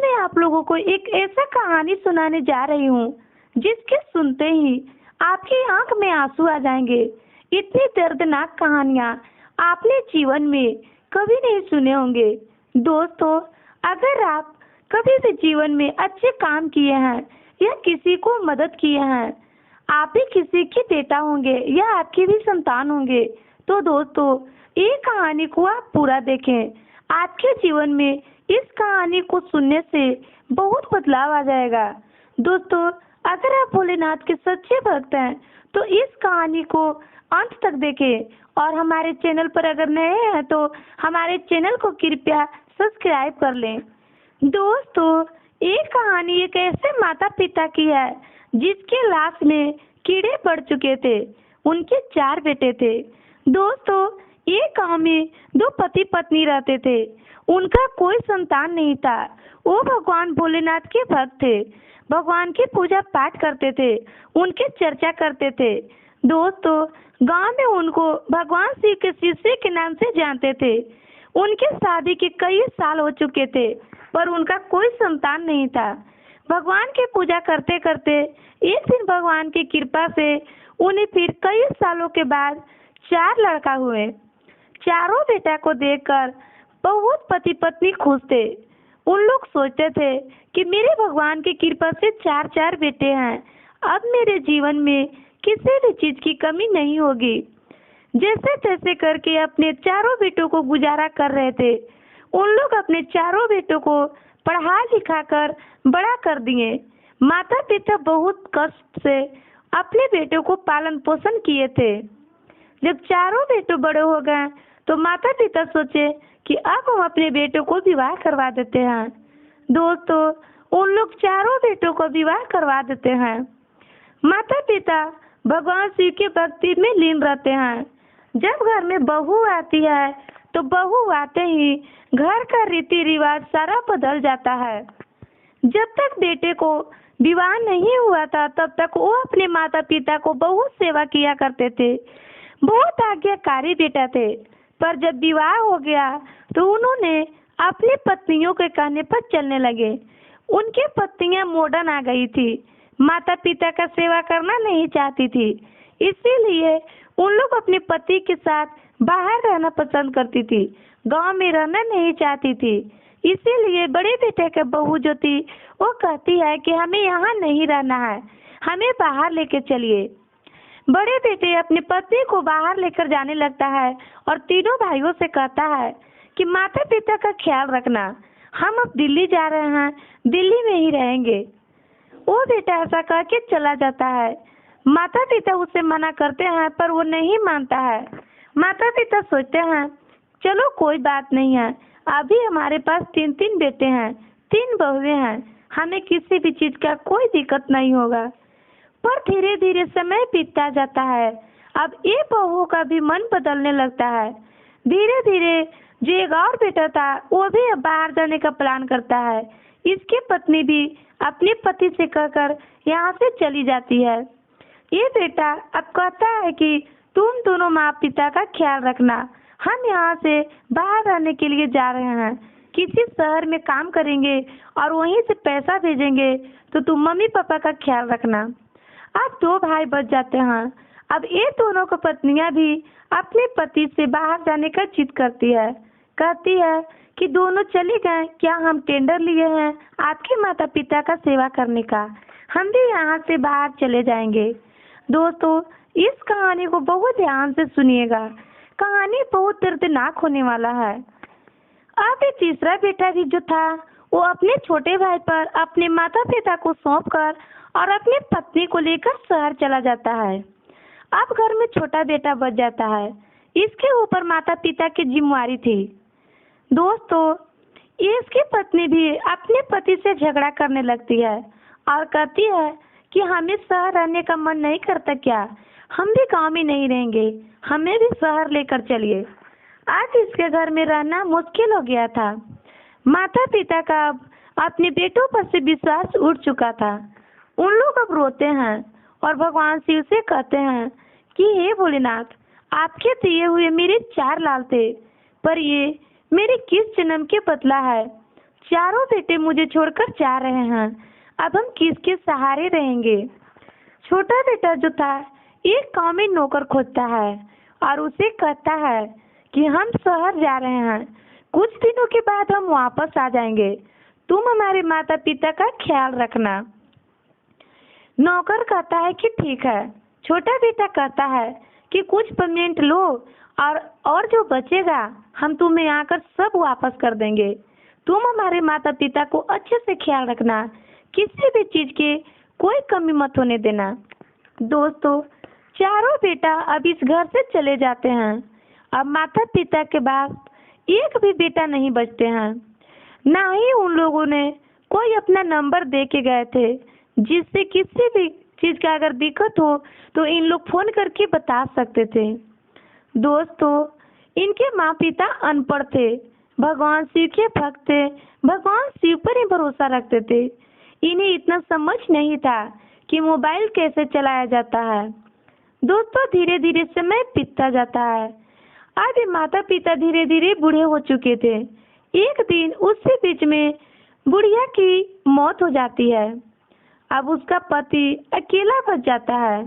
मैं आप लोगों को एक ऐसा कहानी सुनाने जा रही हूँ जिसके सुनते ही आपकी आंख में आंसू आ जाएंगे। इतनी दर्दनाक कहानियाँ आपने जीवन में कभी नहीं सुने होंगे। दोस्तों, अगर आप कभी भी जीवन में अच्छे काम किए हैं या किसी को मदद किए हैं, आप भी किसी के बेटा होंगे या आपके भी संतान होंगे, तो दोस्तों ये कहानी को आप पूरा देखें। आपके जीवन में इस कहानी को सुनने से बहुत बदलाव आ जाएगा। दोस्तों, अगर आप भोलेनाथ के सच्चे भक्त हैं तो इस कहानी को अंत तक देखें और हमारे चैनल पर अगर नए हैं तो हमारे चैनल को कृपया सब्सक्राइब कर लें। दोस्तों, ये कहानी एक ऐसे माता पिता की है जिसके लाश में कीड़े पड़ चुके थे। उनके 4 बेटे थे। दोस्तों, ये गांव में 2 पति पत्नी रहते थे। उनका कोई संतान नहीं था। वो भगवान भोलेनाथ के भक्त थे। भगवान की पूजा पाठ करते थे, उनकी चर्चा करते थे। दोस्तों, गांव में उनको भगवान शिव के शिष्य के नाम से जानते थे। उनके शादी के कई साल हो चुके थे पर उनका कोई संतान नहीं था। भगवान की पूजा करते करते एक दिन भगवान की कृपा से उन्हें फिर कई सालों के बाद 4 लड़का हुए। चारों बेटा को देखकर बहुत पति पत्नी खुश थे। उन लोग सोचते थे कि मेरे भगवान की कृपा से 4 बेटे हैं, अब मेरे जीवन में किसी भी चीज की कमी नहीं होगी। जैसे तैसे करके अपने चारों बेटों को गुजारा कर रहे थे। उन लोग अपने चारों बेटों को पढ़ा लिखा कर बड़ा कर दिए। माता पिता बहुत कष्ट से अपने बेटों को पालन पोषण किए थे। जब चारों बेटों बड़े हो गए तो माता पिता सोचे कि अब हम अपने बेटों को विवाह करवा देते हैं। दोस्तों, उन लोग चारों बेटों को विवाह करवा देते हैं। माता पिता भगवान शिव के भक्ति में लीन रहते हैं। जब घर में बहू आती है तो बहू आते ही घर का रीति रिवाज सारा बदल जाता है। जब तक बेटे को विवाह नहीं हुआ था तब तक वो अपने माता पिता को बहुत सेवा किया करते थे। बहुत आज्ञाकारी बेटा थे, पर जब विवाह हो गया तो उन्होंने अपनी पत्नियों के कहने पर चलने लगे। उनकी पत्नियां मॉडर्न आ गई थी, माता पिता का सेवा करना नहीं चाहती थी। इसीलिए उन लोग अपने पति के साथ बाहर रहना पसंद करती थी, गांव में रहना नहीं चाहती थी। इसीलिए बड़े बेटे के बहू जो थी वो कहती है कि हमें यहाँ नहीं रहना है, हमें बाहर लेके चलिए। बड़े बेटे अपनी पत्नी को बाहर लेकर जाने लगता है और तीनों भाइयों से कहता है कि माता पिता का ख्याल रखना, हम अब दिल्ली जा रहे हैं, दिल्ली में ही रहेंगे। वो बेटा ऐसा कह के चला जाता है। माता पिता उसे मना करते हैं पर वो नहीं मानता है। माता पिता सोचते हैं चलो कोई बात नहीं है, अभी हमारे पास 3 बेटे हैं, 3 बहुएं हैं, हमें किसी भी चीज का कोई दिक्कत नहीं होगा। पर धीरे धीरे समय बीतता जाता है। अब ये बहू का भी मन बदलने लगता है। धीरे धीरे जो एक और बेटा था वो भी अब बाहर जाने का प्लान करता है। इसकी पत्नी भी अपने पति से कहकर यहाँ से चली जाती है। ये बेटा अब कहता है कि तुम दोनों माँ पिता का ख्याल रखना, हम यहाँ से बाहर रहने के लिए जा रहे हैं, किसी शहर में काम करेंगे और वहीं से पैसा भेजेंगे, तो तुम मम्मी पापा का ख्याल रखना। अब 2 भाई बच जाते हैं। अब ये दोनों को पत्नियां भी अपने पति से बाहर जाने का जिद करती है। कहती है कि दोनों चले गए, क्या हम टेंडर लिए हैं आपके माता पिता का सेवा करने का, हम भी यहाँ से बाहर चले जाएंगे। दोस्तों, इस कहानी को बहुत ध्यान से सुनिएगा, कहानी बहुत दर्दनाक होने वाला है। अब ये तीसरा बेटा भी जो था वो अपने छोटे भाई पर अपने माता पिता को सौंपकर और अपनी पत्नी को लेकर शहर चला जाता है। अब घर में छोटा बेटा बच जाता है। इसके ऊपर माता पिता की जिम्मेवारी थी। दोस्तों, इसकी पत्नी भी अपने पति से झगड़ा करने लगती है और कहती है कि हमें शहर रहने का मन नहीं करता क्या, हम भी गांव में नहीं रहेंगे, हमें भी शहर लेकर चलिए। आज इसके घर में रहना मुश्किल हो गया था। माता पिता का अब अपने बेटों पर से विश्वास उठ चुका था। उन लोग अब रोते हैं और भगवान शिव से कहते हैं कि हे भोलेनाथ, आपके दिए हुए मेरे 4 लाल थे, पर ये मेरे किस जन्म के बदला है। चारों बेटे मुझे छोड़कर जा रहे हैं, अब हम किसके सहारे रहेंगे। छोटा बेटा जो था एक गांव में नौकर खोजता है और उसे कहता है कि हम शहर जा रहे हैं, कुछ दिनों के बाद हम वापस आ जाएंगे, तुम हमारे माता पिता का ख्याल रखना। नौकर कहता है कि ठीक है। छोटा बेटा कहता है कि कुछ पेमेंट लो और जो बचेगा हम तुम्हें आकर सब वापस कर देंगे, तुम हमारे माता पिता को अच्छे से ख्याल रखना, किसी भी चीज की कोई कमी मत होने देना। दोस्तों, चारों बेटा अब इस घर से चले जाते हैं। अब माता पिता के बाद एक भी बेटा नहीं बचते हैं, ना ही उन लोगों ने कोई अपना नंबर दे के गए थे जिससे किसी भी चीज का अगर दिक्कत हो तो इन लोग फोन करके बता सकते थे। दोस्तों, इनके माँ पिता अनपढ़ थे, भगवान शिव के भक्त थे, भगवान शिव पर ही भरोसा रखते थे। इन्हें इतना समझ नहीं था कि मोबाइल कैसे चलाया जाता है। दोस्तों, धीरे धीरे समय बीतता जाता है। आज ये माता पिता धीरे धीरे बूढ़े हो चुके थे। एक दिन उसी बीच में बुढ़िया की मौत हो जाती है। अब उसका पति अकेला बच जाता है।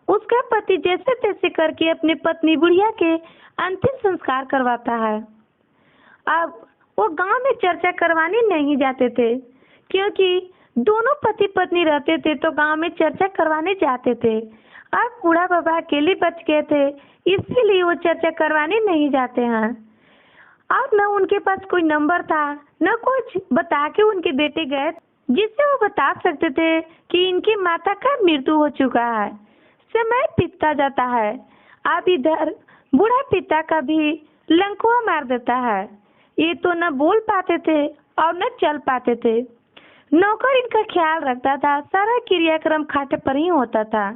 उसका पति जैसे तैसे करके अपनी पत्नी बुढ़िया के अंतिम संस्कार करवाता है। अब वो गांव में चर्चा करवाने नहीं जाते थे, क्योंकि दोनों पति पत्नी रहते थे तो गांव में चर्चा करवाने जाते थे। अब बूढ़ा बाबा अकेले बच गए थे, इसीलिए वो चर्चा करवाने नहीं जाते हैं। अब न उनके पास कोई नंबर था, न कुछ बता के उनके बेटे गए जिससे वो बता सकते थे कि इनकी माता का मृत्यु हो चुका है। समय बीतता जाता है। अब इधर बूढ़ा पिता का भी लंकुआ मार देता है। ये तो न बोल पाते थे और न चल पाते थे। नौकर इनका ख्याल रखता था, सारा क्रियाक्रम खाटे पर ही होता था।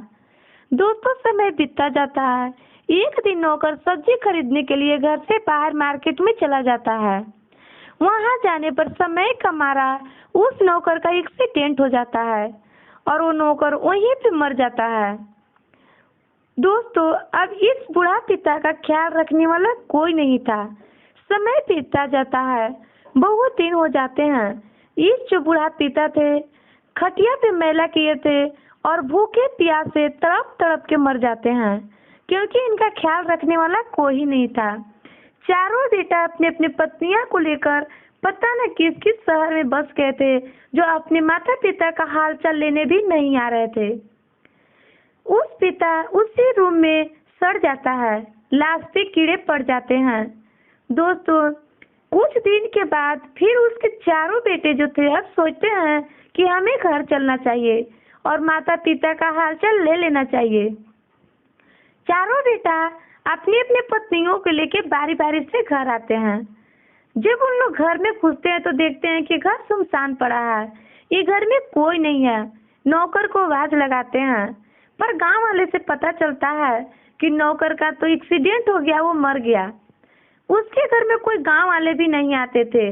दोस्तों, समय बीतता जाता है। एक दिन नौकर सब्जी खरीदने के लिए घर से बाहर मार्केट में चला जाता है। वहां जाने पर समय का मारा उस नौकर का एक्सीडेंट हो जाता है और वो नौकर वहीं पे मर जाता है। दोस्तों, अब इस बूढ़ा पिता का ख्याल रखने वाला कोई नहीं था। समय बीतता जाता है, बहुत दिन हो जाते हैं। इस जो बूढ़ा पिता थे खटिया पे मैला किए थे और भूखे प्यासे तड़प तड़प के मर जाते हैं, क्योंकि इनका ख्याल रखने वाला कोई नहीं था। चारों बेटा अपने अपने पत्नियां को लेकर पता न किस किस शहर में बस गए थे, जो अपने माता पिता का हालचाल लेने भी नहीं आ रहे थे। उस पिता उसी रूम में सड़ जाता है, लाश पे कीड़े पड़ जाते हैं। दोस्तों, कुछ दिन के बाद फिर उसके चारों बेटे जो थे अब सोचते हैं कि हमें घर चलना चाहिए और माता पिता का हालचाल ले लेना चाहिए। चारों बेटा अपनी अपनी पत्नियों को लेके बारी बारी से घर आते हैं। जब उन लोग घर में घुसते हैं तो देखते हैं कि घर सुनसान पड़ा है, ये घर में कोई नहीं है। नौकर को आवाज लगाते हैं, पर गांव वाले से पता चलता है कि नौकर का तो एक्सीडेंट हो गया, वो मर गया। उसके घर में कोई गांव वाले भी नहीं आते थे,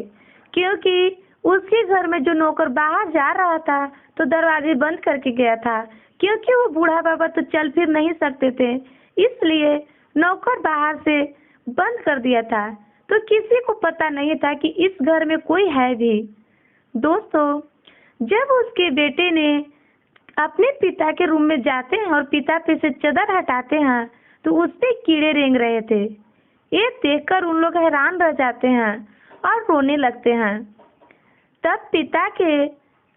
क्योंकि उसके घर में जो नौकर बाहर जा रहा था तो दरवाजे बंद करके गया था, क्योंकि वो बूढ़ा बाबा तो चल फिर नहीं सकते थे, इसलिए नौकर बाहर से बंद कर दिया था। तो किसी को पता नहीं था कि इस घर में कोई है भी। दोस्तों, जब उसके बेटे ने अपने पिता के रूम में जाते हैं और पिता पे से चादर हटाते हैं तो उस पे कीड़े रेंग रहे थे। ये देखकर उन लोग हैरान रह जाते हैं और रोने लगते हैं। तब पिता के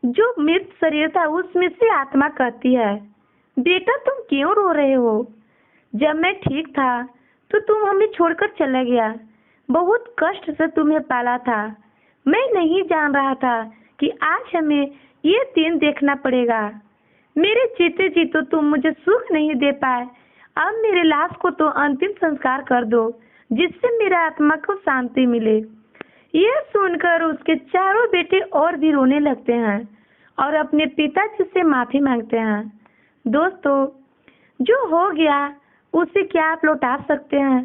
जो मृत शरीर था उसमें से आत्मा कहती है, बेटा तुम क्यों रो रहे हो? जब मैं ठीक था तो तुम हमें छोड़कर चला गया, बहुत कष्ट से तुम्हें पाला था। मैं नहीं जान रहा था कि आज हमें ये दिन देखना पड़ेगा। मेरे जीते जी तो तुम मुझे सुख नहीं दे पाए, अब मेरे लाश को तो अंतिम संस्कार कर दो, जिससे मेरा आत्मा को शांति मिले। यह सुनकर उसके चारों बेटे और भी रोने लगते हैं और अपने पिताजी से माफी मांगते हैं। दोस्तों, जो हो गया उसे क्या आप लौटा सकते हैं?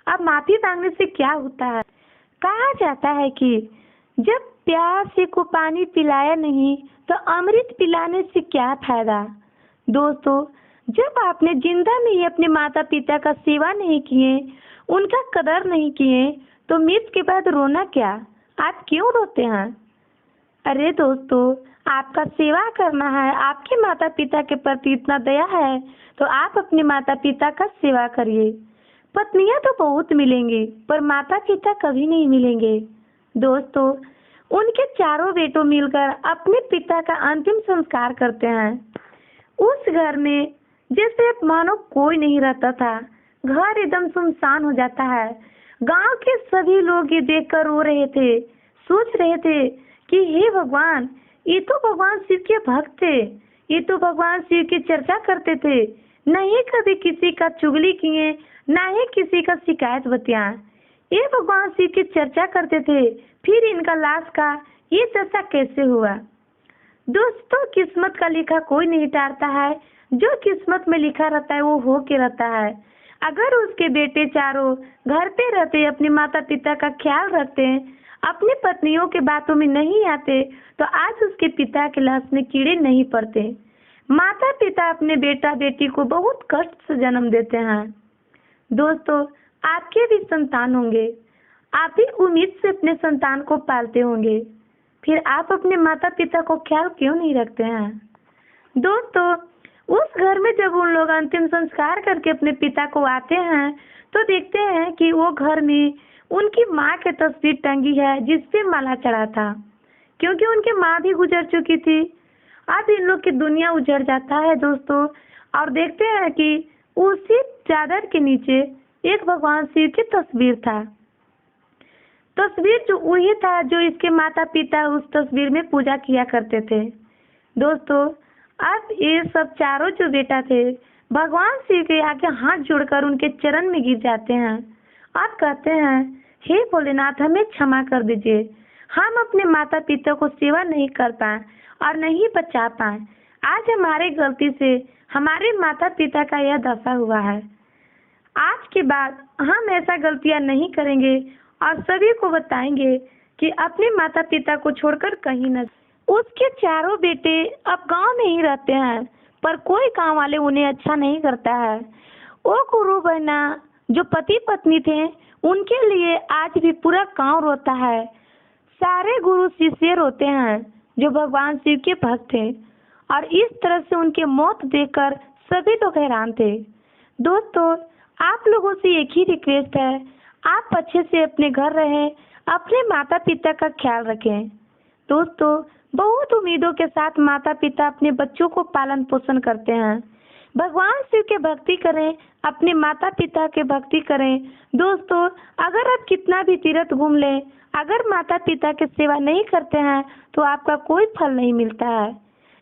अब माफी मांगने से क्या होता है? कहा जाता है कि जब प्यासे को पानी पिलाया नहीं तो अमृत पिलाने से क्या फायदा। दोस्तों, जब आपने जिंदा में ही अपने माता पिता का सेवा नहीं किए, उनका कदर नहीं किए, तो मृत्यु के बाद रोना क्या? आप क्यों रोते हैं? अरे दोस्तों, आपका सेवा करना है, आपके माता पिता के प्रति इतना दया है तो आप अपने माता पिता का सेवा करिए। पत्नियां तो बहुत मिलेंगी पर माता पिता कभी नहीं मिलेंगे। दोस्तों, उनके चारों बेटों मिलकर अपने पिता का अंतिम संस्कार करते हैं। उस घर में जैसे मानो कोई नहीं रहता था। घर एकदम सुनसान हो जाता है। गांव के सभी लोग ये देखकर रो रहे थे, सोच रहे थे कि हे भगवान, ये तो भगवान शिव के भक्त थे, ये तो भगवान शिव की चर्चा करते थे, नहीं कभी किसी का चुगली किए, ना ही किसी का शिकायत बतियाए। ये भगवान शिव की चर्चा करते थे, फिर इनका लाश का ये दशा कैसे हुआ? दोस्तों, किस्मत का लिखा कोई नहीं टारता है। जो किस्मत में लिखा रहता है वो हो के रहता है। अगर उसके बेटे चारों घर पे रहते, अपने माता पिता का ख्याल रखते, अपनी पत्नियों के बातों में नहीं आते, तो आज उसके पिता के लाश में कीड़े नहीं पड़ते। माता पिता अपने बेटा बेटी को बहुत कष्ट से जन्म देते हैं। दोस्तों, आपके भी संतान होंगे, आप भी उम्मीद से अपने संतान को पालते होंगे, फिर आप अपने माता पिता को ख्याल क्यों नहीं रखते हैं? दोस्तों, उस घर में जब उन लोग अंतिम संस्कार करके अपने पिता को आते हैं तो देखते हैं कि वो घर में उनकी माँ की तस्वीर टंगी है जिसपे माला चढ़ा था, क्योंकि उनकी माँ भी गुजर चुकी थी। अब इन लोग की दुनिया उजड़ जाता है दोस्तों, और देखते हैं कि उसी चादर के नीचे एक भगवान शिव की तस्वीर था। तस्वीर जो वही था जो इसके माता पिता उस तस्वीर में पूजा किया करते थे। दोस्तों, अब ये सब चारों जो बेटा थे भगवान शिव के आगे हाथ जोड़कर उनके चरण में गिर जाते हैं और कहते हैं, हे भोलेनाथ, हमें क्षमा कर दीजिए, हम अपने माता पिता को सेवा नहीं कर पाए और नहीं बचा पाए। आज हमारे गलती से हमारे माता पिता का यह दशा हुआ है। आज के बाद हम ऐसा गलतियां नहीं करेंगे और सभी को बताएंगे कि अपने माता पिता को छोड़कर कहीं न। उसके चारों बेटे अब गांव में ही रहते हैं, पर कोई गांव वाले उन्हें अच्छा नहीं करता है। वो गुरु बहना जो पति पत्नी थे, उनके लिए आज भी पूरा गांव रोता है। सारे गुरु शिष्य रोते हैं जो भगवान शिव के भक्त थे, और इस तरह से उनके मौत देखकर सभी लोग हैरान थे। दोस्तों, आप लोगों से एक ही रिक्वेस्ट है, आप अच्छे से अपने घर रहें, अपने माता पिता का ख्याल रखें। दोस्तों, बहुत उम्मीदों के साथ माता पिता अपने बच्चों को पालन पोषण करते हैं। भगवान शिव के भक्ति करें, अपने माता पिता के भक्ति करें। दोस्तों, अगर आप कितना भी तीर्थ घूम लें, अगर माता पिता की सेवा नहीं करते हैं तो आपका कोई फल नहीं मिलता है।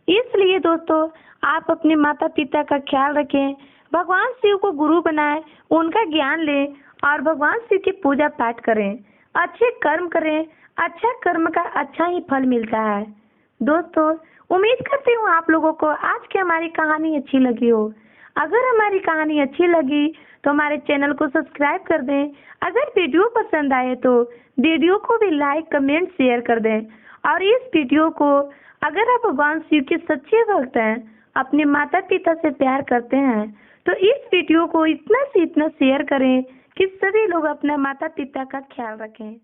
इसलिए दोस्तों, आप अपने माता पिता का ख्याल रखें, भगवान शिव को गुरु बनाएं, उनका ज्ञान लें और भगवान शिव की पूजा पाठ करें, अच्छे कर्म करें। अच्छा कर्म का अच्छा ही फल मिलता है। दोस्तों, उम्मीद करती हूँ आप लोगों को आज की हमारी कहानी अच्छी लगी हो। अगर हमारी कहानी अच्छी लगी तो हमारे चैनल को सब्सक्राइब कर दें। अगर वीडियो पसंद आए तो वीडियो को भी लाइक कमेंट शेयर कर दें। और इस वीडियो को अगर आप भगवान शिव के सच्चे भक्त हैं, अपने माता पिता से प्यार करते हैं, तो इस वीडियो को इतना से इतना शेयर करें कि सभी लोग अपना माता पिता का ख्याल रखें।